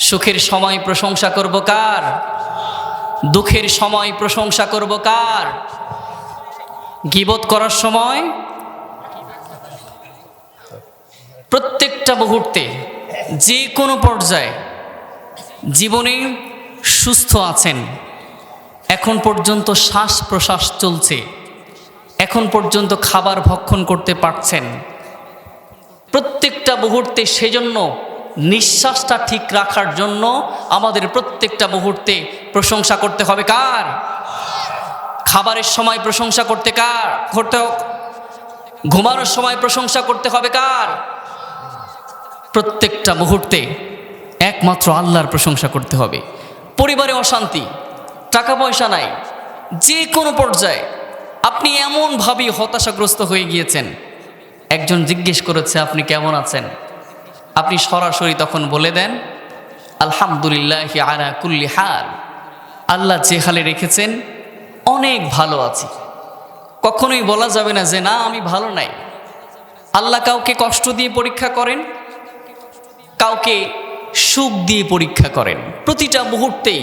সুখের সময় প্রশংসা করব কার? দুঃখের সময় প্রশংসা করব কার? গীবত করার সময় প্রত্যেকটা মুহূর্তে যে কোনো পর্যায়ে জীবনে সুস্থ আছেন, এখন পর্যন্ত শ্বাস প্রশ্বাস চলছে, এখন পর্যন্ত খাবার ভক্ষণ করতে পারছেন, প্রত্যেকটা মুহূর্তে সেজন্য নিঃশ্বাসটা ঠিক রাখার জন্য আমাদের প্রত্যেকটা মুহূর্তে প্রশংসা করতে হবে কার? খাবারের সময় প্রশংসা করতে ঘুমানোর সময় প্রশংসা করতে হবে কার? প্রত্যেকটা মুহূর্তে একমাত্র আল্লাহর প্রশংসা করতে হবে। পরিবারে অশান্তি, টাকা পয়সা নাই, যে কোনো পর্যায়ে আপনি এমনভাবে হতাশাগ্রস্ত হয়ে গিয়েছেন, একজন জিজ্ঞেস করেছে আপনি কেমন আছেন, আপনি সরাসরি তখন বলে দেন আলহামদুলিল্লাহি আলা কুল্লি হাল, আল্লাহ যে হালে রেখেছেন অনেক ভালো আছি। কখনোই বলা যাবে না যে না আমি ভালো নাই। আল্লাহ কাউকে কষ্ট দিয়ে পরীক্ষা করেন, কাউকে সুখ দিয়ে পরীক্ষা করেন, প্রতিটা মুহূর্তেই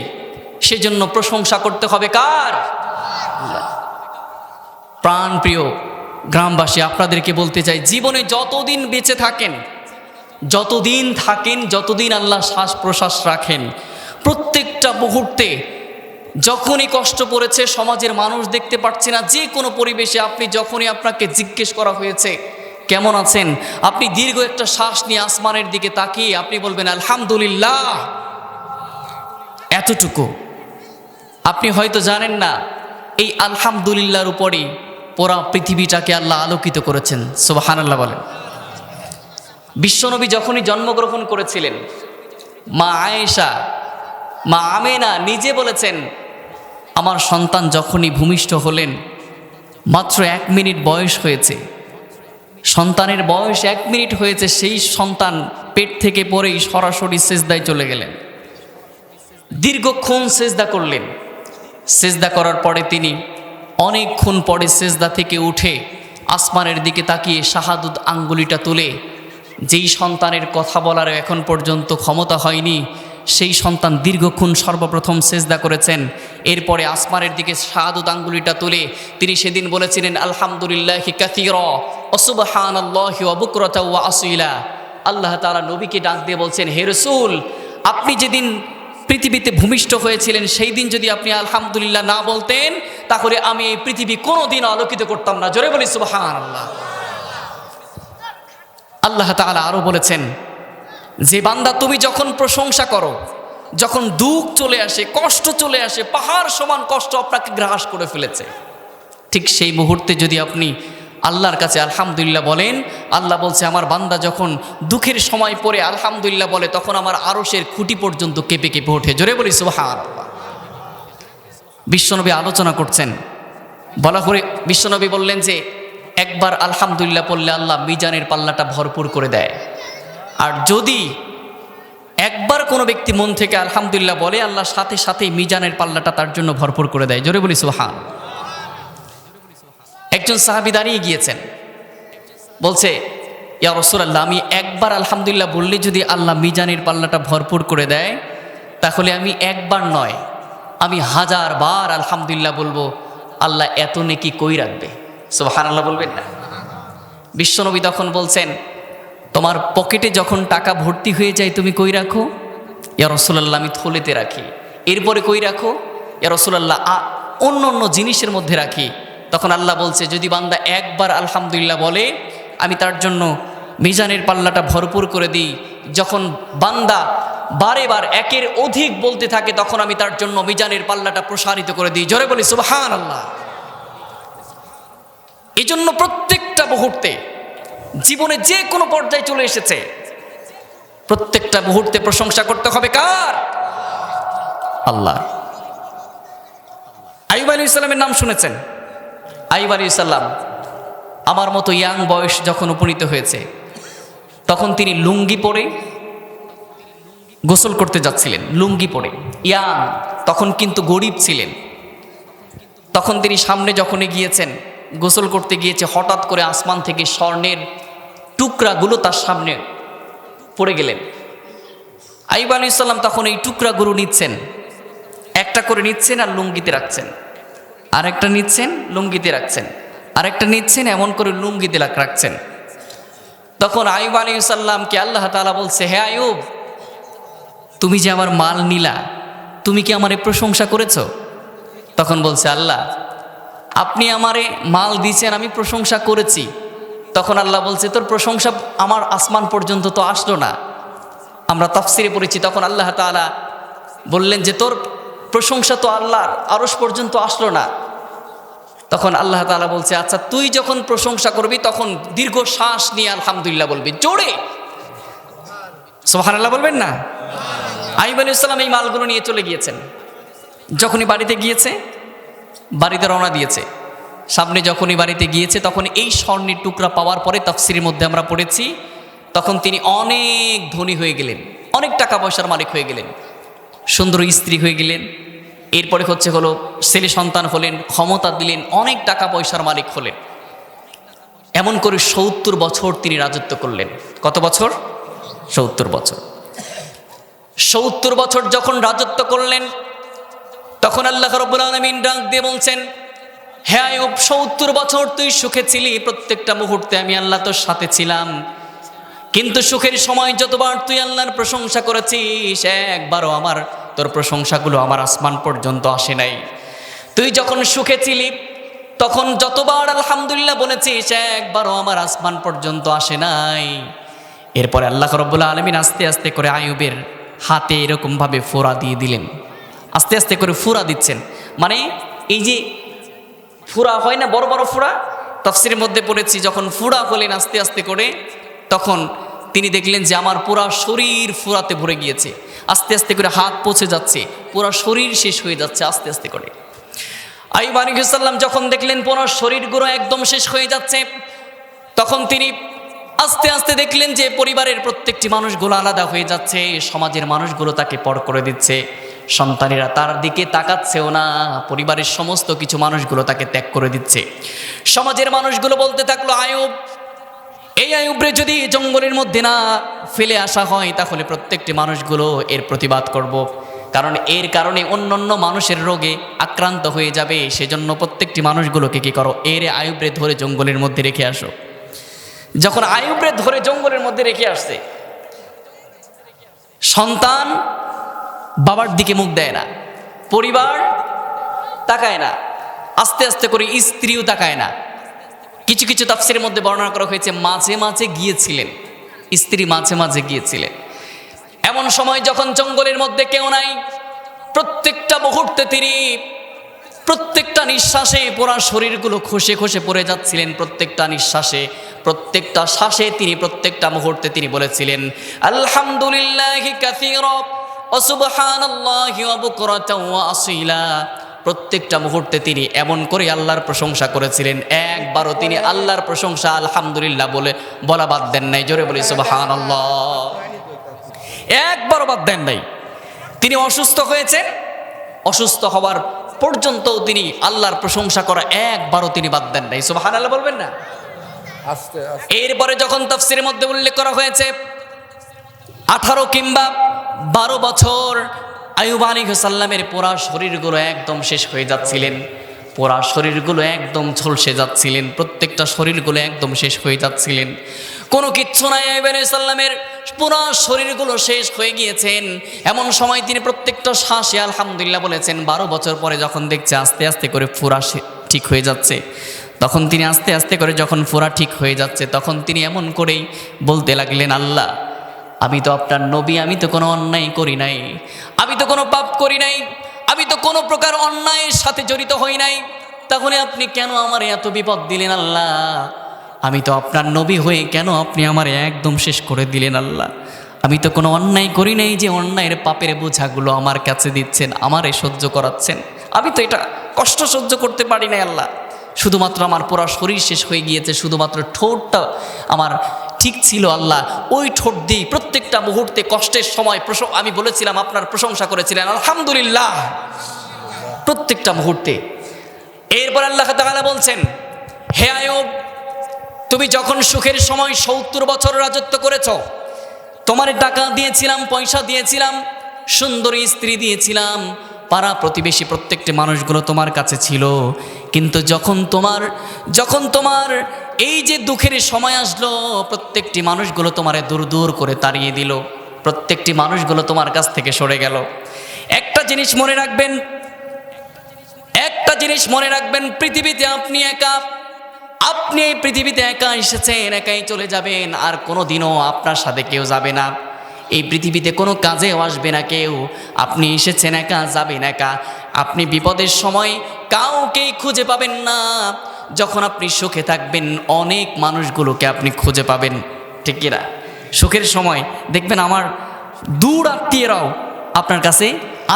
সেজন্য প্রশংসা করতে হবে কার? প্রাণপ্রিয় গ্রামবাসী, আপনাদেরকে বলতে চাই, জীবনে যতদিন বেঁচে থাকেন, যতদিন আল্লাহ শ্বাস প্রশ্বাস রাখেন, প্রত্যেকটা মুহূর্তে যখনই কষ্ট পড়েছে, সমাজের মানুষ দেখতে পাচ্ছে না, যে কোনো পরিবেশে আপনি যখনই আপনাকে জিজ্ঞেস করা হয়েছে কেমন আছেন, আপনি দীর্ঘ একটা শ্বাস নিয়ে আসমানের দিকে তাকিয়ে আপনি বলবেন আলহামদুলিল্লাহ। এতটুকু আপনি হয়তো জানেন না, এই আলহামদুলিল্লাহর উপরেই পুরা পৃথিবীটাকে আল্লাহ আলোকিত করেছেন। সুবহানাল্লাহ বলেন। বিশ্বনবী যখনই জন্মগ্রহণ করেছিলেন, মা আয়েশা, মা আমেনা নিজে বলেছেন, আমার সন্তান যখনই ভূমিষ্ঠ হলেন, মাত্র 1 মিনিট বয়স হয়েছে, সন্তানের বয়স 1 মিনিট হয়েছে, সেই সন্তান পেট থেকে পরেই সরাসরি সেজদায় চলে গেলেন, দীর্ঘক্ষণ সেজদা করলেন। সেজদা করার পরে তিনি অনেকক্ষণ পরে সেজদা থেকে উঠে আসমানের দিকে তাকিয়ে শাহাদুত আঙ্গুলিটা তুলে, যেই সন্তানের কথা বলার এখন পর্যন্ত ক্ষমতা হয়নি, সেই সন্তান দীর্ঘক্ষণ সর্বপ্রথম সেজদা করেছেন। এরপরে আসমানের দিকে শাহাদুত আঙ্গুলিটা তুলে তিনি সেদিন বলেছিলেন আলহামদুলিল্লাহি কাসীরা ওয়া সুবহানাল্লাহি ওয়া বুকরাতা ওয়া আসীলা। আল্লাহ তাআলা নবীকে ডাক দিয়ে বলছেন, হে রাসূল, আপনি যেদিন পৃথিবীতে ভূমিষ্ঠ হয়েছিলেন সেই দিন যদি আপনি আলহামদুলিল্লাহ না বলতেন, তাহলে আমি এই পৃথিবী কোনোদিন আলোকিত করতাম না। জোরে বলি সুবহানাল্লাহ। আল্লাহ তাআলা আরো বলেছেন যে বান্দা তুমি যখন প্রশংসা করো, যখন দুঃখ চলে আসে, কষ্ট চলে আসে, পাহাড় সমান কষ্ট আপনাকে গ্রাস করে ফেলেছে, ঠিক সেই মুহূর্তে যদি আপনি আল্লাহর কাছে আলহামদুলিল্লাহ বলেন, আল্লাহ বলছে আমার বান্দা যখন দুঃখের সময় পড়ে আলহামদুলিল্লাহ বলে, তখন আমার আরশের খুঁটি পর্যন্ত কেঁপে কেঁপে ওঠে। জোরে বলি সুবহানাল্লাহ। বিশ্বনবী আলোচনা করছেন, বলা করে বিশ্বনবী বললেন যে একবার আলহামদুলিল্লাহ পড়লে আল্লাহ মিজানের পাল্লাটা ভরপুর করে দেয়, আর যদি একবার কোনো ব্যক্তি মন থেকে আলহামদুলিল্লাহ বলে, আল্লাহ সাথে সাথেই মিজানের পাল্লাটা তার জন্য ভরপুর করে দেয়। জোরে বলি সুবহানাল্লাহ। একজন সাহাবী দাঁড়িয়ে গিয়েছেন, বলছে ইয়া রাসূলুল্লাহ, আমি একবার আলহামদুলিল্লাহ বললে যদি আল্লাহ মিজানের পাল্লাটা ভরপুর করে দেয়, তাহলে আমি একবার নয়, আমি 1000 বার আলহামদুলিল্লাহ বলবো, আল্লাহ এত নেকি কই রাখবে? সুবহানাল্লাহ বলবেন না? বিশ্বনবী তখন বলছেন, তোমার পকেটে যখন টাকা ভর্তি হয়ে যায় তুমি কই রাখো? ইয়া রাসূলুল্লাহ, আমি থলেতে রাখি। এরপরে কই রাখো? ইয়া রাসূলুল্লাহ, অন্য অন্য জিনিসের মধ্যে রাখি। তখন আল্লাহ বলছে, যদি বান্দা একবার আলহামদুলিল্লাহ বলে, আমি তার জন্য মিজানের পাল্লাটা ভরপুর করে দিই। যখন বান্দা বারে বার একের অধিক বলতে থাকে, তখন আমি তার জন্য মিজানের পাল্লাটা প্রসারিত করে দিই। জোরে বলি সুবহানাল্লাহ। এই জন্য প্রত্যেকটা মুহূর্তে জীবনে যে কোনো পর্যায়ে চলে এসেছে, প্রত্যেকটা মুহূর্তে প্রশংসা করতে হবে কার? আল্লাহ। আইয়ুব আলাইহিস সালামের নাম শুনেছেন? আইয়ুব আলাইহিস সালাম আমার মতো ইয়াং বয়স যখন উপনীত হয়েছে, তখন তিনি লুঙ্গি পরে গোসল করতে যাচ্ছিলেন। লুঙ্গি পরে, ইয়াং, তখন কিন্তু গরিব ছিলেন। তখন তিনি সামনে যখনই গিয়েছেন, গোসল করতে গিয়েছে, হঠাৎ করে আসমান থেকে স্বর্ণের টুকরাগুলো তার সামনে পড়ে গেলেন। আইয়ুব আলাইহিস সালাম তখন এই টুকরাগুলো নিচ্ছেন, একটা করে নিচ্ছেন আর লুঙ্গিতে রাখছেন, আরেকটা নিচ্ছেন লুঙ্গিতে রাখছেন, আরেকটা নিচ্ছেন এমন করে লুঙ্গিতে রাখছেন। তখন আইয়ুব আলাইহিস সালামকে আল্লাহ তাআলা বলছে, হে আইয়ুব, তুমি যে আমার মাল নিলা, তুমি কি আমারে প্রশংসা করেছো? তখন বলছে, আল্লাহ আপনি আমারে মাল দিয়েছেন, আমি প্রশংসা করেছি। তখন আল্লাহ বলছে, তোর প্রশংসা আমার আসমান পর্যন্ত তো আসলো না। আমরা তাফসিরে পড়েছি, তখন আল্লাহ তাআলা বললেন যে তোর প্রশংসা তো আল্লাহর আরশ পর্যন্ত আসলো না। তখন আল্লাহ তাআলা বলছে, আচ্ছা তুই যখন প্রশংসা করবি তখন দীর্ঘ শ্বাস নিয়ে আলহামদুলিল্লাহ বলবি, জোরে সুবহানাল্লাহ বলবেন না? আইয়ুব আলাইহিস সালাম এই মালগুলো নিয়ে চলে গিয়েছেন। যখনই বাড়িতে গিয়েছে, বাড়িতে রওনা দিয়েছে, সামনে যখনই বাড়িতে গিয়েছে তখন এই স্বর্ণের টুকরা পাওয়ার পরে তাফসিরের মধ্যে আমরা পড়েছি, তখন তিনি অনেক ধনী হয়ে গেলেন, অনেক টাকা পয়সার মালিক হয়ে গেলেন, সুন্দর স্ত্রী হয়ে গেলেন, এরপরে হলো ছেলে সন্তান হলেন, ক্ষমতা দিলেন, অনেক টাকা পয়সার মালিক হলেন। এমন করে ৭০ বছর তিনি রাজত্ব করলেন। কত বছর? ৭০ বছর। ৭০ বছর যখন রাজত্ব করলেন তখন আল্লাহ রাব্বুল আলামিন ডাক দিয়ে বলছেন, হে আইয়ুব, ৭০ বছর তুই সুখে ছিলি, প্রত্যেকটা মুহূর্তে আমি আল্লাহ তোর সাথে ছিলাম, কিন্তু সুখের সময় যতবার তুই আল্লাহর প্রশংসা করেছিস, একবারও আমার তোর প্রশংসাগুলো আমার আসমান পর্যন্ত আসে নাই। তুই যখন সুখে ছিলি তখন যতবার আলহামদুলিল্লাহ বলেছিস, একবারও আমার আসমান পর্যন্ত আসে নাই। এরপরে আল্লাহ রাব্বুল আলামিন আস্তে আস্তে করে আইয়ুবের হাতে এরকমভাবে ফোঁড়া দিয়ে দিলেন, আস্তে আস্তে করে ফোঁড়া দিচ্ছেন। মানে এই যে ফোঁড়া হয় না, বড় বড় ফোঁড়া, তাফসিরের মধ্যে পড়েছি, যখন ফোঁড়া হলেন আস্তে আস্তে করে, তখন তিনি দেখলেন যে আমার পুরা শরীর ফোঁড়াতে ভরে গিয়েছে, আস্তে আস্তে করে হাত পচে যাচ্ছে, পুরা শরীর শেষ হয়ে যাচ্ছে আস্তে আস্তে করে। আইয়ুব আলাইহিস সালাম যখন দেখলেন পুরো শরীরগুলো একদম শেষ হয়ে যাচ্ছে, তখন তিনি আস্তে আস্তে দেখলেন যে পরিবারের প্রত্যেকটি মানুষগুলো আলাদা হয়ে যাচ্ছে, সমাজের মানুষগুলো তাকে পর করে দিচ্ছে, সন্তানেরা তার দিকে তাকাচ্ছেও না, পরিবারের সমস্ত কিছু মানুষগুলো তাকে ত্যাগ করে দিচ্ছে। সমাজের মানুষগুলো বলতে থাকলো, আইয়ুব, এই আইয়ুবরে যদি জঙ্গলের মধ্যে না ফেলে আসা হয় তাহলে প্রত্যেকটি মানুষগুলো এর প্রতিবাদ করব, কারণ এর কারণে অন্যান্য মানুষের রোগে আক্রান্ত হয়ে যাবে, সেজন্য প্রত্যেকটি মানুষগুলোকে কি করো, এর আইয়ুবরে ধরে জঙ্গলের মধ্যে রেখে আসো। যখন আইয়ুবরে ধরে জঙ্গলের মধ্যে রেখে আসছে, সন্তান বাবার দিকে মুখ দেয় না, পরিবার তাকায় না, আস্তে আস্তে করে স্ত্রীও তাকায় না। কিছু কিছু তাফসিরের মধ্যে বর্ণনা করা হয়েছে মাঝে মাঝে গিয়েছিলেন, স্ত্রী মাঝে মাঝে গিয়েছিলেন। এমন সময় যখন জঙ্গলের মধ্যে কেউ নাই, প্রত্যেকটা মুহূর্তে তিনি প্রত্যেকটা নিঃশ্বাসে পুরা শরীরগুলো খসে খসে পড়ে যাচ্ছিলেন, প্রত্যেকটা নিঃশ্বাসে, প্রত্যেকটা শ্বাসে তিনি প্রত্যেকটা মুহূর্তে তিনি বলেছিলেন, আলহামদুলিল্লাহি কাসীরা ওয়া সুবহানাল্লাহি ওয়া বুকরাতাও ওয়া আসীলা। প্রত্যেকটা মুহূর্তে তিনি এমন করে আল্লাহর প্রশংসা করেছিলেন, একবারও তিনি আল্লাহর প্রশংসা আলহামদুলিল্লাহ বলা বাদ দেন নাই। জোরে বলি সুবহানাল্লাহ। একবারও বাদ দেন নাই। তিনি অসুস্থ হয়েছেন, অসুস্থ হওয়ার পর্যন্ত তিনি আল্লাহর প্রশংসা করা একবারও তিনি বাদ দেন নাই। সুবহানাল্লাহ বলবেন না? এরপরে যখন তাফসীরের মধ্যে উল্লেখ করা হয়েছে 18 কিংবা 12 বছর আইয়ুব আলাইহিস সালামের পুরা শরীরগুলো একদম শেষ হয়ে যাচ্ছিলেন, পুরা শরীরগুলো একদম ঝলসে যাচ্ছিলেন, প্রত্যেকটা শরীরগুলো একদম শেষ হয়ে যাচ্ছিলেন, কোনো কিচ্ছু নাই, আইয়ুব আলাইহিস সালামের পুরা শরীরগুলো শেষ হয়ে গিয়েছেন। এমন সময় তিনি প্রত্যেকটা শ্বাসে আলহামদুলিল্লাহ বলেছেন। 12 বছর পরে যখন দেখছে আস্তে আস্তে করে ফোঁড়া ঠিক হয়ে যাচ্ছে, তখন তিনি আস্তে আস্তে করে যখন ফোঁড়া ঠিক হয়ে যাচ্ছে, তখন তিনি এমন করেই বলতে লাগলেন, আল্লাহ, আমি তো আপনার নবী, আমি তো কোনো অন্যায় করি নাই, আমি তো কোনো পাপ করি নাই, আমি তো কোনো প্রকার অন্যায়ের সাথে জড়িত হই নাই, তাহলে আপনি কেন আমার এত বিপদ দিলেন আল্লাহ? আমি তো আপনার নবী হয়ে কেন আপনি আমার একদম শেষ করে দিলেন আল্লাহ? আমি তো কোনো অন্যায় করি নাই যে অন্যায়ের পাপের বোঝাগুলো আমার কাছে দিচ্ছেন, আমারে সহ্য করাচ্ছেন। আমি তো এটা কষ্ট সহ্য করতে পারি না আল্লাহ। শুধুমাত্র আমার পুরা শরীর শেষ হয়ে গিয়েছে, শুধুমাত্র ঠোঁটটা আমার ঠিক ছিল আল্লাহ, ওই ঠোঁট দিয়ে প্রত্যেকটা মুহূর্তে কষ্টের সময় আমি বলেছিলাম, আপনার প্রশংসা করেছিলেন আলহামদুলিল্লাহ প্রত্যেকটা মুহূর্তে। এরপর আল্লাহ তাআলা বলছেন, হে আইয়ুব, তুমি যখন সুখের সময় ৭০ বছর রাজত্ব করেছ, তোমার টাকা দিয়েছিলাম, পয়সা দিয়েছিলাম, সুন্দরী স্ত্রী দিয়েছিলাম, পাড়া প্রতিবেশী প্রত্যেকটি মানুষগুলো তোমার কাছে ছিল, কিন্তু যখন তোমার এই যে দুঃখের সময় আসলো, প্রত্যেকটি মানুষগুলো তোমারে দূর দূর করে তাড়িয়ে দিল, প্রত্যেকটি মানুষগুলো তোমার কাছ থেকে সরে গেল। একটা জিনিস মনে রাখবেন, একটা জিনিস মনে রাখবেন, পৃথিবীতে আপনি একা, আপনি এই পৃথিবীতে একা এসেছেন, একাই চলে যাবেন, আর কোনো দিনও আপনার সাথে কেউ যাবে না। এই পৃথিবীতে কোনো কাজেও আসবে না কেউ। আপনি এসেছেন একা, যাবেন একা। আপনি বিপদের সময় কাউকেই খুঁজে পাবেন না। যখন আপনি সুখে থাকবেন, অনেক মানুষগুলোকে আপনি খুঁজে পাবেন, ঠিক কিনা? সুখের সময় দেখবেন আমার দূর আত্মীয়রাও আপনার কাছে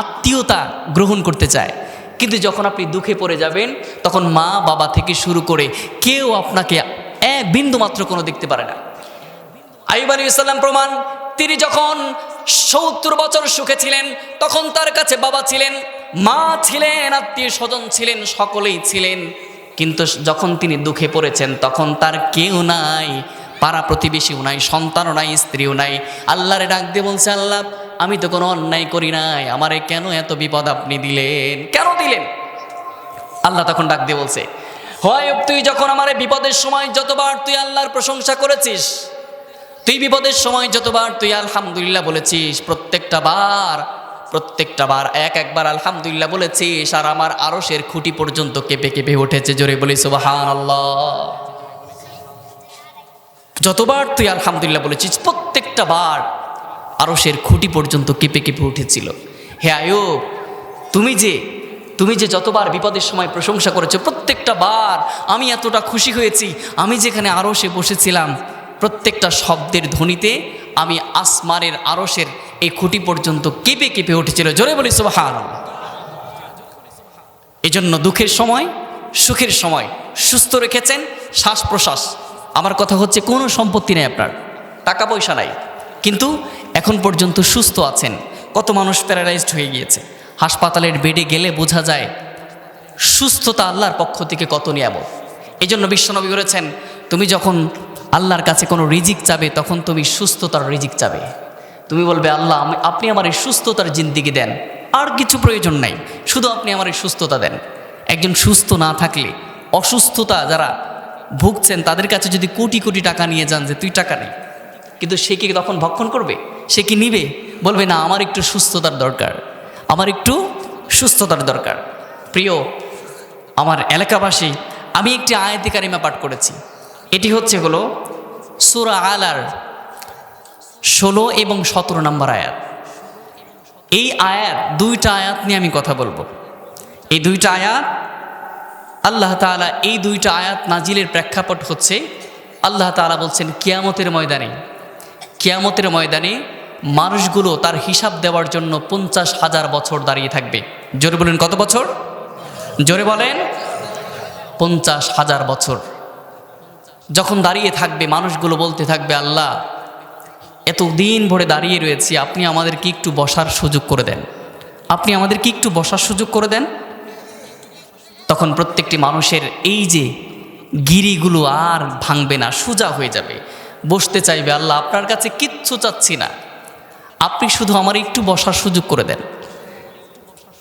আত্মীয়তা গ্রহণ করতে চায়, কিন্তু যখন আপনি দুঃখে পড়ে যাবেন, তখন মা বাবা থেকে শুরু করে কেউ আপনাকে বিন্দু মাত্র কোনো দেখতে পারে না। আইয়ুব আলাইহিস সালাম প্রমাণ। তিনি যখন 70 বছর সুখে ছিলেন, তখন তার কাছে বাবা ছিলেন, মা ছিলেন, আত্মীয় স্বজন ছিলেন, সকলেই ছিলেন, কিন্তু যখন তিনি দুঃখে পড়েছেন, তখন তার কেউ নাই, পাড়া প্রতিবেশীও নাই, সন্তানও নাই, স্ত্রীও নাই। আল্লাহরে ডাক দিয়ে বলছে, আল্লাহ, আমি তো কোনো অন্যায় করি নাই, আমারে কেন এত বিপদ আপনি দিলেন, কেন দিলেন? আল্লাহ তখন ডাক দিয়ে বলছে, হয় তুই যখন আমার বিপদের সময় যতবার তুই আল্লাহর প্রশংসা করেছিস, তুই বিপদের সময় যতবার তুই আলহামদুলিল্লাহ বলেছিস, প্রত্যেকটা বার একবার আলহামদুলিল্লাহ বলেছিস, আর আমার আরশের খুঁটি পর্যন্ত কেঁপে কেঁপে উঠেছে। জোরে বলি সুবহানাল্লাহ। যতবার তুই আলহামদুলিল্লাহ বলেছিস, প্রত্যেকটা বার আরশের খুঁটি পর্যন্ত কেঁপে কেঁপে উঠেছিল। হে আইয়ুব, তুমি যে যতবার বিপদের সময় প্রশংসা করেছো, প্রত্যেকটা বার আমি এতটা খুশি হয়েছি। আমি যেখানে আরশে বসেছিলাম, প্রত্যেকটা শব্দের ধ্বনিতে আমি আসমানের আরশের এই খুঁটি পর্যন্ত কেঁপে কেঁপে উঠেছিল। জোরে বলি সুবহানাল্লাহ। এজন্য দুঃখের সময়, সুখের সময় সুস্থ রেখেছেন শ্বাস প্রশ্বাস। আমার কথা হচ্ছে, কোনো সম্পত্তি নেই আপনার, টাকা পয়সা নাই, কিন্তু এখন পর্যন্ত সুস্থ আছেন। কত মানুষ প্যারালাইজড হয়ে গিয়েছে, হাসপাতালের বেডে গেলে বোঝা যায় সুস্থতা আল্লাহর পক্ষ থেকে কত নিয়ামত। এই জন্য বিশ্বনবী বলেছেন, তুমি যখন আল্লাহর কাছে কোনো রিজিক চাবে, তখন তুমি সুস্থতার রিজিক চাবে। তুমি বলবে, আল্লাহ, আপনি আমার এই সুস্থতার জিন্দিগি দেন, আর কিছু প্রয়োজন নাই, শুধু আপনি আমার এই সুস্থতা দেন। একজন সুস্থ না থাকলে, অসুস্থতা যারা ভুগছেন, তাদের কাছে যদি কোটি কোটি টাকা নিয়ে যান যে তুই টাকা নেই, কিন্তু সে কি তখন ভক্ষণ করবে? সে কি নিবে? বলবে, না, আমার একটু সুস্থতার দরকার, আমার একটু সুস্থতার দরকার। প্রিয় আমার এলাকাবাসী, আমি একটি আয়াতে কারিমা পাঠ করেছি। এটি হলো সূরা আলার 16 এবং 17 নম্বর আয়াত। এই আয়াত, দুইটা আয়াত নিয়ে আমি কথা বলবো। এই দুইটা আয়াত, আল্লাহ তাআলা এই দুইটা আয়াত নাজিলের প্রেক্ষাপট হচ্ছে, আল্লাহ তাআলা বলছেন, কিয়ামতের ময়দানে মানুষগুলো তার হিসাব দেওয়ার জন্য 50,000 বছর দাঁড়িয়ে থাকবে। জোরে বলেন, কত বছর? জোরে বলেন, 50,000 বছর যখন দাঁড়িয়ে থাকবে, মানুষগুলো বলতে থাকবে, আল্লাহ, এত দিন ভরে দাঁড়িয়ে রয়েছি, আপনি আমাদেরকে একটু বসার সুযোগ করে দেন, আপনি আমাদেরকে একটু বসার সুযোগ করে দেন। তখন প্রত্যেকটি মানুষের এই যে গিরিগুলো আর ভাঙবে না, সোজা হয়ে যাবে, বসতে চাইবে, আল্লাহ, আপনার কাছে কিচ্ছু চাচ্ছি না, আপনি শুধু আমার একটু বসার সুযোগ করে দেন।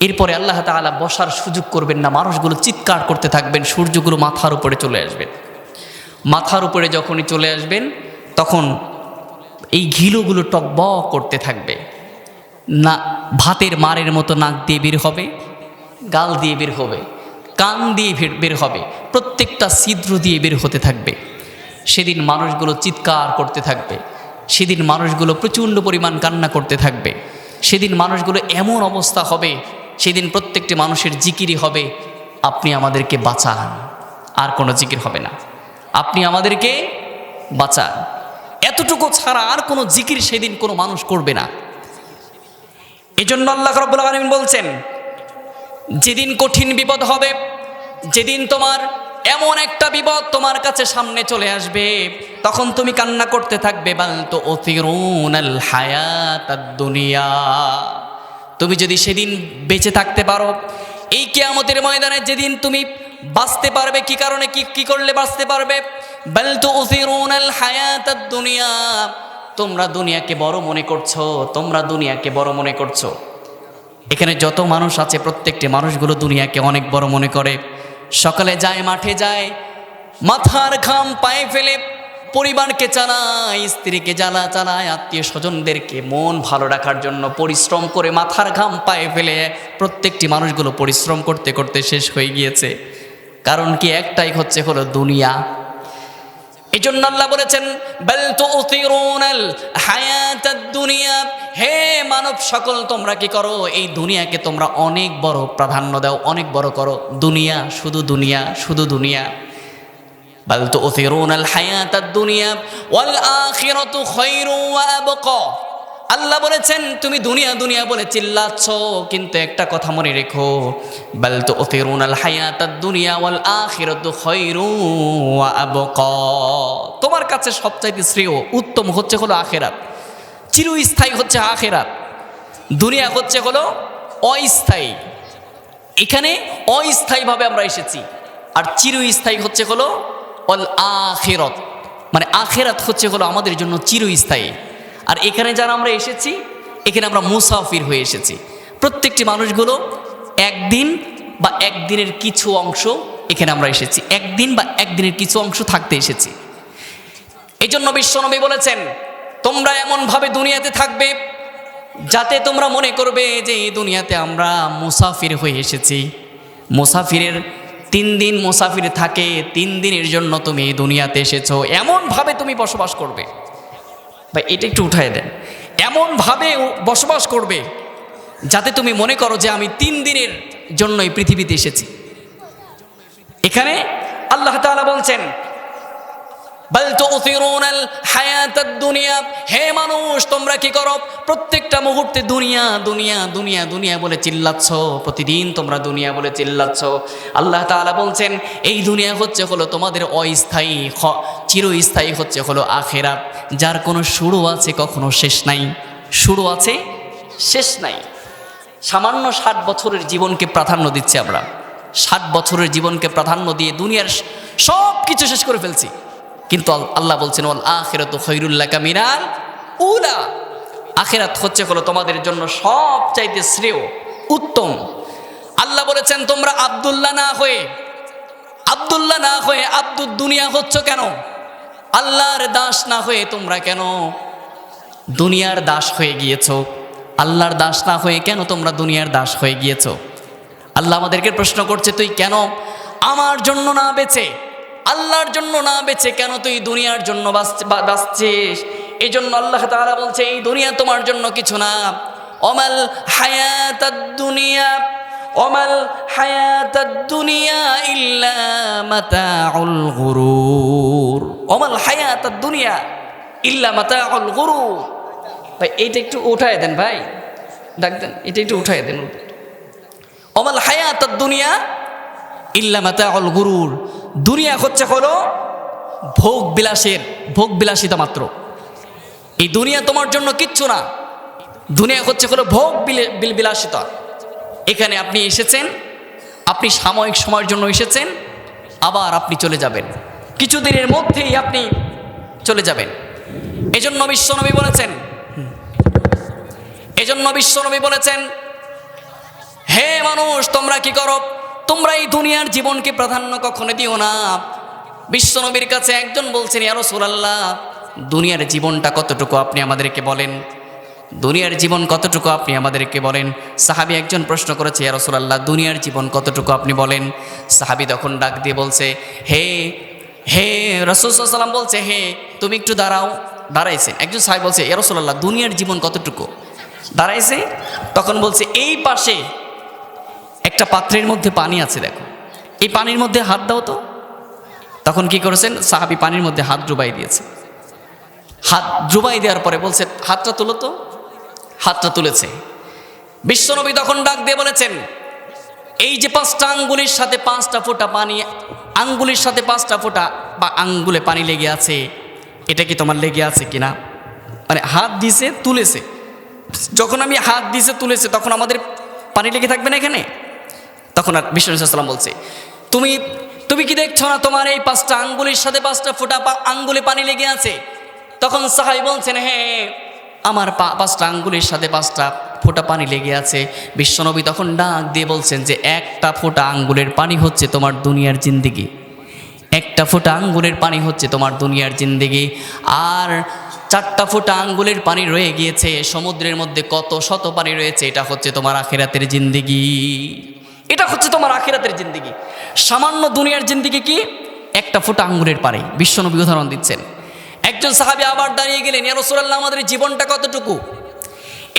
এরপরে আল্লাহ তাআলা বসার সুযোগ করবেন না, মানুষগুলো চিৎকার করতে থাকবেন, সূর্যগুলো মাথার উপরে চলে আসবেন। মাথার উপরে যখনই চলে আসবেন, তখন এই ঘিলুগুলো টকবক করতে থাকবে, না ভাতের মারের মতো নাক দিয়ে বের হবে, গাল দিয়ে বের হবে, কান দিয়ে বের হবে, প্রত্যেকটা ছিদ্র দিয়ে বের হতে থাকবে। সেদিন মানুষগুলো চিৎকার করতে থাকবে, সেদিন মানুষগুলো প্রচণ্ড পরিমাণ কান্না করতে থাকবে, সেদিন মানুষগুলো এমন অবস্থা হবে, সেদিন প্রত্যেকটি মানুষের জিকিরই হবে, আপনি আমাদেরকে বাঁচান। আর কোনো জিকির হবে না, আপনি আমাদেরকে বাঁচান, এতটুকু ছাড়া আর কোনো জিকির সেদিন কোনো মানুষ করবে না। এজন্য আল্লাহ রাব্বুল আলামিন বলছেন, যেদিন কঠিন বিপদ হবে, যেদিন তোমার এমন একটা বিপদ তোমার কাছে সামনে চলে আসবে, তখন তুমি কান্না করতে থাকবে, বাল তু'থিরুনাল হায়াতাদ দুনিয়া। তুমি যদি সেদিন বেঁচে থাকতে পারো, এই কিয়ামতের ময়দানে যেদিন তুমি বাঁচতে পারবে, কি কারণে, কি করলে বাঁচতে পারবে? বাল তু'থিরুনাল হায়াতাদ দুনিয়া, তোমরা দুনিয়াকে বড় মনে করছো, তোমরা দুনিয়াকে বড় মনে করছো। এখানে যত মানুষ আছে প্রত্যেকটি মানুষগুলো দুনিয়াকে অনেক বড় মনে করে। সকালে যায়, মাঠে যায়, মাথার ঘাম পায়ে ফেলে পরিবারকে চালায়, স্ত্রীকে চালায়, আত্মীয় স্বজনদেরকে মন ভালো রাখার জন্য পরিশ্রম করে মাথার ঘাম পায়ে ফেলে প্রত্যেকটি মানুষগুলো পরিশ্রম করতে করতে শেষ হয়ে গিয়েছে। কারণ কি একটাই হলো দুনিয়া। এই জন্য আল্লাহ বলেছেন বাল তুতিরুনাল হায়াতাদ দুনিয়া, হে মানব সকল তোমরা কি করো, এই দুনিয়াকে তোমরা অনেক বড় প্রাধান্য দাও, অনেক বড় করো। দুনিয়া, শুধু দুনিয়া, শুধু দুনিয়া। বাল তুতিরুনাল হায়াতাদ দুনিয়া ওয়াল আখিরাতু খায়রু ওয়া আবকা। আল্লাহ বলেছেন তুমি দুনিয়া দুনিয়া বলে চিল্লাচ্ছ, কিন্তু একটা কথা মনে রেখো, বাল তুতিরুনাল হায়াতাদ দুনিয়া ওয়াল আখিরাতু খায়রু ওয়া আবকা। তোমার কাছে সবচাইতে শ্রেয় উত্তম হলো আখিরাত, চিরস্থায়ী আখিরাত। দুনিয়া হলো অস্থায়ী। এখানে অস্থায়ীভাবে আমরা এসেছি, আর চিরস্থায়ী হলো ওয়াল আখিরাত, মানে আখিরাত হলো আমাদের জন্য চিরস্থায়ী। আর এখানে যারা আমরা এসেছি, এখানে আমরা মুসাফির হয়ে এসেছি। প্রত্যেকটি মানুষগুলো একদিন বা একদিনের কিছু অংশ এখানে আমরা এসেছি, একদিন বা একদিনের কিছু অংশ থাকতে এসেছি। এই জন্য বিশ্বনবী বলেছেন তোমরা এমনভাবে দুনিয়াতে থাকবে যাতে তোমরা মনে করবে যে এই দুনিয়াতে আমরা মুসাফির হয়ে এসেছি। মুসাফিরের 3 দিন মুসাফির থাকে, 3 দিনের জন্য তুমি এই দুনিয়াতে এসেছো, এমনভাবে তুমি বসবাস করবে। ভাই এটা একটু উঠায় দেন। এমনভাবে বসবাস করবে যাতে তুমি মনে করো যে আমি 3 দিনের জন্য এই পৃথিবীতে এসেছি। এখানে আল্লাহ তাআলা বলছেন বাল তুতিরুনাল হায়াতাদ দুনিয়া, হে মানুষ তোমরা কি করো, প্রত্যেকটা মুহূর্তে দুনিয়া দুনিয়া দুনিয়া দুনিয়া বলে চিল্লাচ্ছ, প্রতিদিন তোমরা দুনিয়া বলে চিল্লাচ্ছ। আল্লাহ তাআলা বলছেন এই দুনিয়া হলো তোমাদের অস্থায়ী, চিরস্থায়ী হলো আখিরাত, যার কোনো শুরু আছে কখনো শেষ নাই, শুরু আছে শেষ নাই। সামান্য 60 বছরের জীবনকে প্রাধান্য দিচ্ছি আমরা, 60 বছরের জীবনকে প্রাধান্য দিয়ে দুনিয়ার সব কিছু শেষ করে ফেলছি। কিন্তু আল্লাহ বলছেন ওয়াল আখিরাতু খায়রুল লাকা মিনাল উলা, আখিরাত হলো তোমাদের জন্য সবচাইতে শ্রেয়, উত্তম। আল্লাহ বলেছেন তোমরা আব্দুল্লাহ না হয়ে আব্দুদ দুনিয়া কেন? আল্লাহর দাস না হয়ে তোমরা কেন দুনিয়ার দাস হয়ে গিয়েছো? আল্লাহর দাস না হয়ে কেন তোমরা দুনিয়ার দাস হয়ে গিয়েছো? আল্লাহ আমাদেরকে প্রশ্ন করছে তুই কেন আমার জন্য না বেঁচে, আল্লাহর জন্য না বেঁচে কেন তুই দুনিয়ার জন্য বাঁচছিস? এই জন্য আল্লাহ তাআলা বলছে এই দুনিয়া তোমার জন্য কিছু না। ওমাল হায়াতাদ দুনিয়া ইল্লা মাতাউল গুরুর, ওমাল হায়াতাদ দুনিয়া ইল্লা মাতাউল গুরুর। ভাই এইটা একটু উঠায় দেন, ভাই ডাক দেন, এটা একটু উঠায় দেন। ওমাল হায়াতাদ দুনিয়া ইল্লা মাতাউল গুরুর, দুনিয়া হলো ভোগ বিলাসিতা মাত্র। এই দুনিয়া তোমার জন্য কিচ্ছু না, দুনিয়া হলো ভোগ বিলাসিতা। এখানে আপনি এসেছেন, আপনি সাময়িক সময়ের জন্য এসেছেন, আবার আপনি চলে যাবেন, কিছুদিনের মধ্যেই আপনি চলে যাবেন। এজন্য বিশ্বনবী বলেছেন হে মানুষ তোমরা কি করো, তোমরা এই দুনিয়ার জীবনকে প্রাধান্য কখনো দিও না। বিশ্বনবীর কাছে একজন বলছেন ইয়া রাসূলুল্লাহ দুনিয়ার জীবনটা কতটুকু আপনি আমাদেরকে বলেন, দুনিয়ার জীবন কতটুকু আপনি আমাদেরকে বলেন। সাহাবী একজন প্রশ্ন করেছে ইয়া রাসূলুল্লাহ দুনিয়ার জীবন কতটুকু আপনি বলেন। সাহাবী তখন ডাক দিয়ে বলছে হে রাসূল সাল্লাল্লাহু আলাইহি ওয়াসাল্লাম বলছে হে তুমি একটু দাঁড়াও। দাঁড়াইছে একজন সাহাবী বলছে ইয়া রাসূলুল্লাহ দুনিয়ার জীবন কতটুকু? দাঁড়াইছে, তখন বলছে এই পাশে একটা পাত্রের মধ্যে পানি আছে, দেখো এই পানির মধ্যে হাত দাও তো। তখন কি করেছেন সাহাবী পানির মধ্যে হাত ডুবাই দিয়েছে। হাত ডুবাই দেওয়ার পরে বলছে হাতটা তুলো তো। হাতটা তুলেছে। বিশ্বনবী তখন ডাক দিয়ে বলেছেন এই যে 5টা আঙ্গুলের সাথে 5টা ফোঁটা পানি, আঙ্গুলের সাথে 5টা ফোঁটা বা আঙ্গুলে পানি লেগে আছে, এটা কি তোমার লেগে আছে কিনা? মানে হাত দিছে তুলেছে, যখন আমি হাত দিছে তুলেছে তখন আমাদের পানি লেগে থাকবে না এখানে? তখন আর বিষ্ণু সাল্লাল্লাহু আলাইহি ওয়াসাল্লাম বলছে তুমি কি দেখছো না তোমার এই 5টা আঙ্গুলের সাথে 5টা ফোঁটা আঙ্গুলে পানি লেগে আছে? তখন সাহাবী বলছেন, হ্যাঁ আমার পাঁচটা আঙ্গুলের সাথে পাঁচটা ফোঁটা পানি লেগে আছে। বিশ্বনবী তখন ডাক দিয়ে বলছেন যে একটা ফোঁটা আঙ্গুলের পানি হচ্ছে তোমার দুনিয়ার জিন্দেগি, একটা ফোঁটা আঙ্গুলের পানি হচ্ছে তোমার দুনিয়ার জিন্দেগি। আর 4টা ফোঁটা আঙ্গুলের পানি রয়ে গিয়েছে সমুদ্রের মধ্যে, কত শত পানি রয়েছে, এটা হচ্ছে তোমার আখিরাতের জিন্দেগি, এটা হচ্ছে তোমার আখিরাতের জিন্দেগি। সামান্য দুনিয়ার জিন্দেগি কি? একটা ফোঁটা আঙ্গুলের পানি। বিশ্বনবী উদাহরণ দিচ্ছেন। একজন সাহাবী আবার দাঁড়িয়ে গেলেন, ইয়া রাসূলুল্লাহ আমাদের জীবনটা কতটুকু,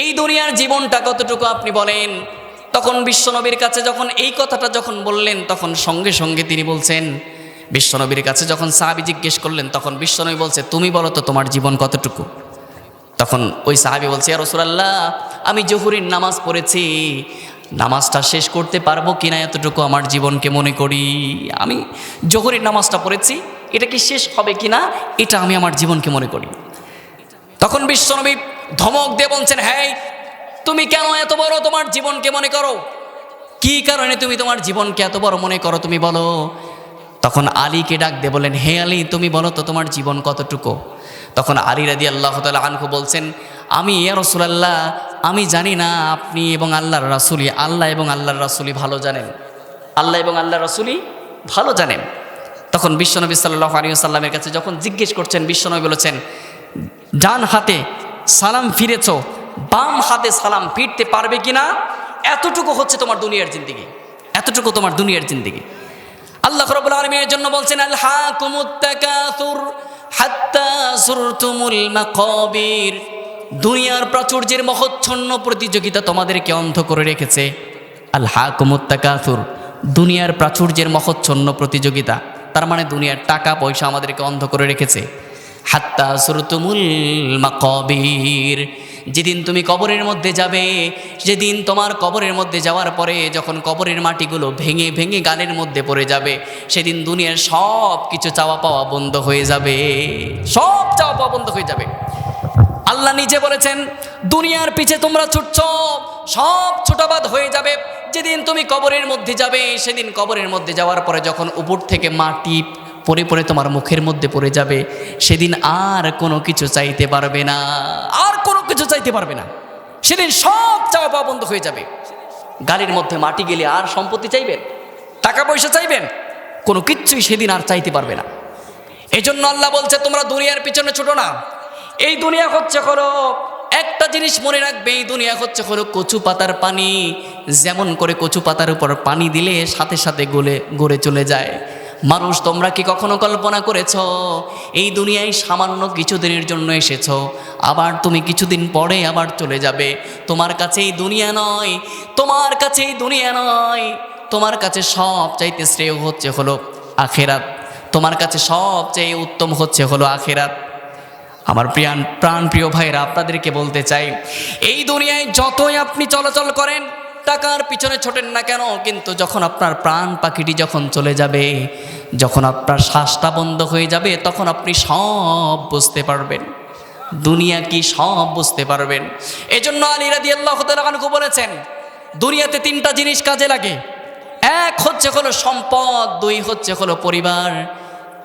এই দুনিয়ার জীবনটা কতটুকু আপনি বলেন। তখন বিশ্বনবীর কাছে যখন এই কথাটা যখন বললেন, তখন সঙ্গে সঙ্গে তিনি বলছেন, বিশ্বনবীর কাছে যখন সাহাবী জিজ্ঞেস করলেন, তখন বিশ্বনবী বলছে, তুমি বলো তো তোমার জীবন কতটুকু। তখন ওই সাহাবী বলছে, ইয়া রাসূলুল্লাহ আমি জোহরের নামাজ পড়েছি, নামাজটা শেষ করতে পারবো কিনা এতটুকু আমার জীবনকে মনে করি। আমি জোহরের নামাজটা পড়েছি, এটা কি শেষ হবে কিনা এটা আমি আমার জীবনকে মনে করি। তখন বিশ্বনবী ধমক দিয়ে বলছেন, হ্যাঁ তুমি কেন এত বড় তোমার জীবনকে মনে করো, কি কারণে তুমি তোমার জীবনকে এত বড় মনে করো তুমি বলো। তখন আলীকে ডাক দিয়ে বলেন, হে আলী তুমি বলো তো তোমার জীবন কতটুকু। তখন আলী রাদিয়াল্লাহু তাআলা আনহু বলছেন, আমি ইয়া রাসূলুল্লাহ আমি জানি না, আপনি এবং আল্লাহর রাসূলই, আল্লাহ এবং আল্লাহর রাসূলই ভালো জানেন, আল্লাহ এবং আল্লাহর রাসূলই ভালো জানেন। তখন বিশ্বনবী সাল্লাল্লাহু আলাইহি ওয়াসাল্লামের কাছে যখন জিজ্ঞেস করছেন, বিশ্বনবী বলেছেন, ডান হাতে সালাম ফিরেছ, বাম হাতে সালাম ফিরতে পারবে কিনা, এতটুকু হচ্ছে তোমার দুনিয়ার জিন্দেগি, এতটুকু তোমার দুনিয়ার জিন্দেগি। আল্লাহ রাব্বুল আলামিনের জন্য বলছেন, আলহাকুমুত তাকাসুর হাত্তা যুরতুমুল মাকাবির, দুনিয়ার প্রাচুর্যের মহচ্ছন্ন প্রতিযোগিতা তোমাদেরকে অন্ধ করে রেখেছে। আলহাকুমুত তাকাসুর, দুনিয়ার প্রাচুর্যের মহচ্ছন্ন প্রতিযোগিতা, তার মানে দুনিয়ার টাকা পয়সা আমাদেরকে অন্ধ করে রেখেছে। হাত্তা যুরতুমুল মাকাবির, যেদিন তুমি কবরের মধ্যে যাবে, যেদিন তোমার কবরের মধ্যে যাওয়ার পরে যখন কবরের মাটিগুলো ভেঙে ভেঙে গালের মধ্যে পড়ে যাবে, সেদিন দুনিয়ার সব কিছু চাওয়া পাওয়া বন্ধ হয়ে যাবে, সব চাওয়া পাওয়া বন্ধ হয়ে যাবে। আল্লাহ নিজে বলেছেন, দুনিয়ার পিছে তোমরা ছুটছ, সব ছোটাবাদ হয়ে যাবে। যেদিন তুমি কবরের মধ্যে যাবে, সেদিন কবরের মধ্যে যাওয়ার পরে যখন উপর থেকে মাটি পরে পরে তোমার মুখের মধ্যে পড়ে যাবে, সেদিন আর কোনো কিছু চাইতে পারবে না, আর কোনো কিছু চাইতে পারবে না। সেদিন সব চাওয়া পাওয়া বন্ধ হয়ে যাবে। গাড়ির মধ্যে মাটি গেলে আর সম্পত্তি চাইবেন, টাকা পয়সা চাইবেন, কোনো কিচ্ছুই সেদিন আর চাইতে পারবে না। এই জন্য আল্লাহ বলছে, তোমরা দুনিয়ার পিছনে ছোটো না। এই দুনিয়া হচ্ছে হলো, একটা জিনিস মনে রাখবে, এই দুনিয়া হচ্ছে হলো কচু পাতার পানি। যেমন করে কচু পাতার উপর পানি দিলে সাথে সাথে গলে চলে যায়। মানুষ তোমরা কি কখনো কল্পনা করেছ এই দুনিয়ায় সামান্য কিছুদিনের জন্য এসেছো, আবার তুমি কিছুদিন পরে আবার চলে যাবে। তোমার কাছে এই দুনিয়া নয়, তোমার কাছে এই দুনিয়া নয়, তোমার কাছে সব চাইতে শ্রেয় হচ্ছে হলো আখেরাত, তোমার কাছে সবচেয়ে উত্তম হচ্ছে হলো আখেরাত। আমার প্রাণ প্রিয় ভাইরা, আপনাদেরকে বলতে চাই, এই দুনিয়ায় যতই আপনি চলাচল করেন, টাকার পিছনে ছোটেন না কেন, কিন্তু যখন আপনার প্রাণ পাখিটি যখন চলে যাবে, যখন আপনার শ্বাসটা বন্ধ হয়ে যাবে, তখন আপনি সব বুঝতে পারবেন, দুনিয়া কি সব বুঝতে পারবেন। এজন্য আলী রাদিয়াল্লাহু তাআলা আনহু বলেছেন, দুনিয়াতে 3টা জিনিস কাজে লাগে। 1 হচ্ছে হলো সম্পদ, 2 হচ্ছে হলো পরিবার,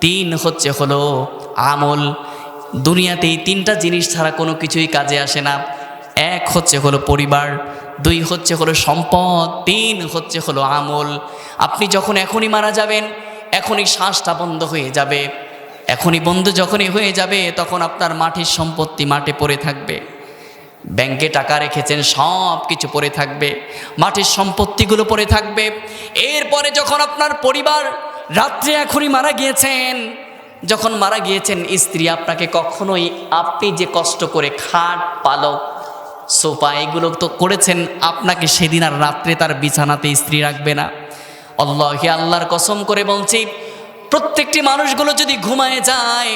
3 হচ্ছে হলো আমল। দুনিয়াতে এই 3টা জিনিস ছাড়া কোনো কিছুই কাজে আসে না। 1 হচ্ছে হলো পরিবার, 2 হচ্ছে হলো সম্পদ, 3 হচ্ছে হলো আমল। আপনি যখন এখনই মারা যাবেন, এখনই শ্বাসটা বন্ধ হয়ে যাবে, এখনই বন্ধ যখনই হয়ে যাবে, তখন আপনার মাটির সম্পত্তি মাঠে পড়ে থাকবে, ব্যাংকে টাকা রেখেছেন সব কিছু পড়ে থাকবে, মাটির সম্পত্তিগুলো পড়ে থাকবে। এরপরে যখন আপনার পরিবার, রাত্রে এখনই মারা গিয়েছেন, যখন মারা গিয়েছেন, স্ত্রী আপনাকে কখনোই, আপনি যে কষ্ট করে খাট পালক সোফা এগুলো তো করেছেন, আপনাকে সেদিন আর রাত্রে তার বিছানাতে স্ত্রী রাখবে না। আল্লাহর কসম করে বলছি, প্রত্যেকটি মানুষগুলো যদি ঘুমায় যায়,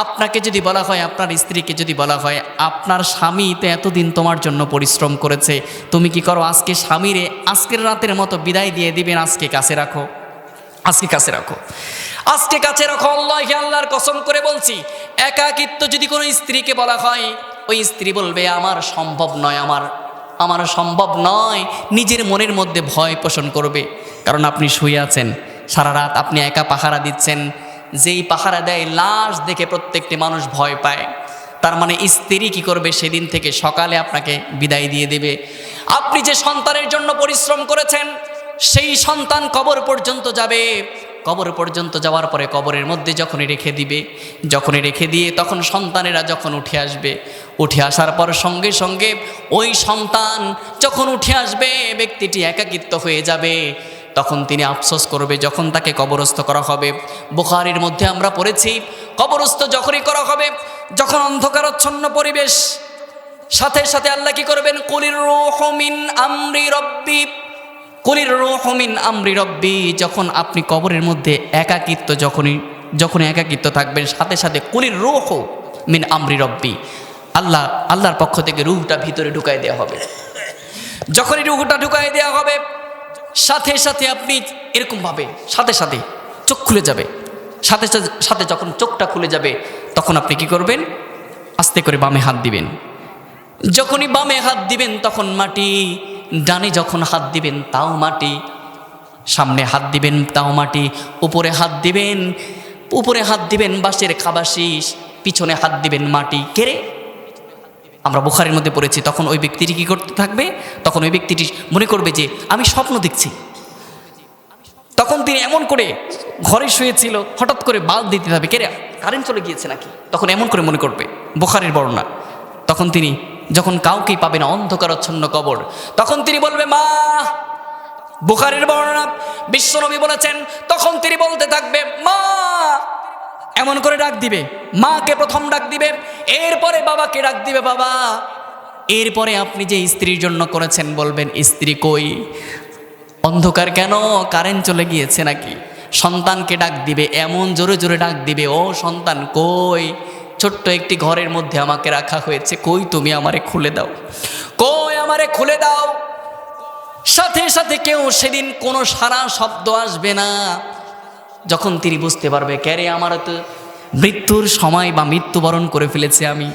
আপনাকে যদি বলা হয়, আপনার স্ত্রীকে যদি বলা হয়, আপনার স্বামী তো এতদিন তোমার জন্য পরিশ্রম করেছে, তুমি কি করো, আজকে স্বামীরে আজকের রাতের মতো বিদায় দিয়ে দিবেন, আজকে কাছে রাখো, আজকে কাছে রাখো, আজকে কাছে রাখো। আল্লাহর কসম করে বলছি, একাকিত্ব যদি কোনো স্ত্রীকে বলা হয়, ওই স্ত্রী বলবে, আমার সম্ভব নয়, আমার সম্ভব নয়। নিজের মনের মধ্যে ভয় পোষণ করবে, কারণ আপনি শুয়ে আছেন, সারা রাত আপনি একা পাহারা দিচ্ছেন। যেই পাহারা দেয়, লাশ দেখে প্রত্যেকটি মানুষ ভয় পায়। তার মানে স্ত্রী কি করবে, সেদিন থেকে সকালে আপনাকে বিদায় দিয়ে দেবে। আপনি যে সন্তানের জন্য পরিশ্রম করেছেন সেই সন্তান কবর পর্যন্ত যাবে। কবর পর্যন্ত যাওয়ার পরে কবরের মধ্যে যখনই রেখে দিয়ে তখন সন্তানেরা যখন উঠে আসবে, উঠে আসার পর সঙ্গে সঙ্গে ওই সন্তান যখন উঠে আসবে ব্যক্তিটি একাকিত্ব হয়ে যাবে। তখন তিনি আফসোস করবে যখন তাকে কবরস্থ করা হবে। বুখারীর মধ্যে আমরা পড়েছি, কবরস্থ যখনই করা হবে, যখন অন্ধকারাচ্ছন্ন পরিবেশ, সাথে সাথে আল্লাহ কি করবেন, কুলির রূহু মিন আমরি রব্বি, কুলির রূহু মিন আমরি রব্বি। যখন আপনি কবরের মধ্যে যখন একাকিত্ব থাকবেন, সাথে সাথে কুলির রূহু মিন আমরি রব্বি, আল্লাহর পক্ষ থেকে রূহটা ভিতরে ঢুকাই দেওয়া হবে। যখনই রূহটা ঢুকাই দেওয়া হবে সাথে সাথে আপনি এরকমভাবে সাথে সাথে চোখ খুলে যাবে। সাথে সাথে যখন চোখটা খুলে যাবে তখন আপনি কি করবেন, আস্তে করে বামে হাত দিবেন। যখনই বামে হাত দিবেন তখন মাটি, ডানে যখন হাত দিবেন তাও মাটি, সামনে হাত দিবেন তাও মাটি, উপরে হাত দিবেন বাঁশের খাবাশিস, পিছনে হাত দিবেন মাটি। কেড়ে আমরা বুখারীর মধ্যে পড়েছি। তখন ওই ব্যক্তিটি কী করতে থাকবে, তখন ওই ব্যক্তিটি মনে করবে যে আমি স্বপ্ন দেখছি। তখন তিনি এমন করে ঘরে শুয়েছিল, হঠাৎ করে বাল্ব দিতে হবে, কেরে কারেন্ট চলে গিয়েছে নাকি, তখন এমন করে মনে করবে। বুখারীর বর্ণনা। তখন তিনি যখন কাউকেই পাবে না, অন্ধকারাচ্ছন্ন কবর, তখন তিনি বলবে মা। বুখারীর বর্ণনা, বিশ্বনবী বলেছেন তখন তিনি বলতে থাকবে মা, এমন করে ডাক দিবে। মাকে প্রথম ডাক দিবে, এরপরে বাবাকে ডাক দিবে বাবা। এরপরে আপনি যে স্ত্রীর জন্য করেছেন বলবেন স্ত্রী কই, অন্ধকার কেন, কারেন্ট চলে গিয়েছে নাকি। সন্তানকে ডাক দিবে, এমন জোরে জোরে ডাক দিবে, ও সন্তান কই, ছোট্ট একটি ঘরের মধ্যে আমাকে রাখা হয়েছে, কই তুমি আমারে খুলে দাও, কই আমারে খুলে দাও। সাথে সাথে কেউ সেদিন কোনো সারা শব্দ আসবে না। যখন তিনি বুঝতে পারবে ক্যারে আমার তো মৃত্যুর সময় বা মৃত্যুবরণ করে ফেলেছে আমি।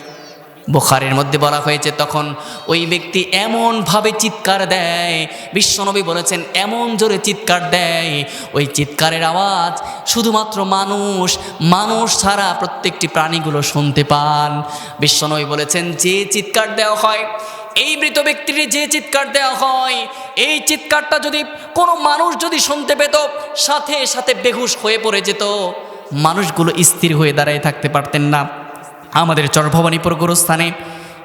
বুখারীর মধ্যে বলা হয়েছে তখন ওই ব্যক্তি এমনভাবে চিৎকার দেয়, বিশ্বনবী বলেছেন এমন জোরে চিৎকার দেয়, ওই চিৎকারের আওয়াজ শুধুমাত্র মানুষ ছাড়া প্রত্যেকটি প্রাণীগুলো শুনতে পান। বিশ্বনবী বলেছেন যে চিৎকার দেওয়া হয়, এই মৃত ব্যক্তির যে চিৎকার দেওয়া হয়, এই চিৎকারটা যদি কোনো মানুষ যদি শুনতে পেত, সাথে সাথে বেহুশ হয়ে পড়ে যেত, মানুষগুলো স্থির হয়ে দাঁড়ায় থাকতে পারতেন না। আমাদের চরভবানীপুর গোরস্থানে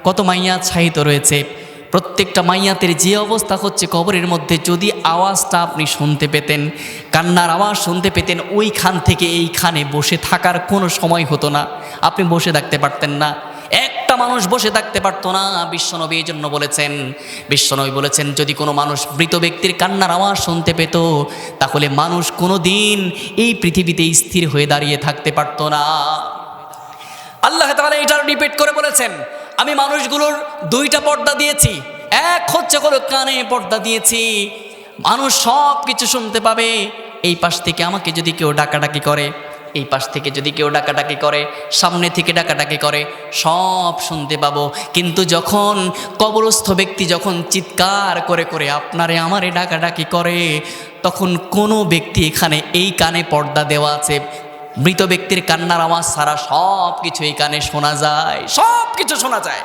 কত মাইয়াত শায়িত রয়েছে, প্রত্যেকটা মাইয়াতের যে অবস্থা হচ্ছে কবরের মধ্যে, যদি আওয়াজটা আপনি শুনতে পেতেন, কান্নার আওয়াজ শুনতে পেতেন, ওইখান থেকে এইখানে বসে থাকার কোনো সময় হতো না, আপনি বসে থাকতে পারতেন না, একটা মানুষ বসে থাকতে পারতো না। বিশ্বনবী এই জন্য বলেছেন যদি কোনো মানুষ মৃত ব্যক্তির কান্নার আওয়াজ শুনতে পেত, তাহলে মানুষ কোনো দিন এই পৃথিবীতে স্থির হয়ে দাঁড়িয়ে থাকতে পারতো না। আল্লাহ তাআলা এটা রিপিট করে বলেছেন, আমি মানুষগুলোর দুইটা পর্দা দিয়েছি, এক হচ্ছে হলো কানে পর্দা দিয়েছি, মানুষ সব কিছু শুনতে পাবে। এই পাশ থেকে আমাকে যদি কেউ ডাকাডাকি করে, এই পাশ থেকে যদি কেউ ডাকাডাকি করে, সামনে থেকে ডাকাডাকি করে, সব শুনতে পাবো। কিন্তু যখন কবরস্থ ব্যক্তি যখন চিৎকার করে করে আপনারে আমারে ডাকাডাকি করে, তখন কোনো ব্যক্তি এখানে এই কানে পর্দা দেওয়া আছে, মৃত ব্যক্তির কান্নার আওয়াজ ছাড়া সব কিছু এই কানে শোনা যায়, সব কিছু শোনা যায়।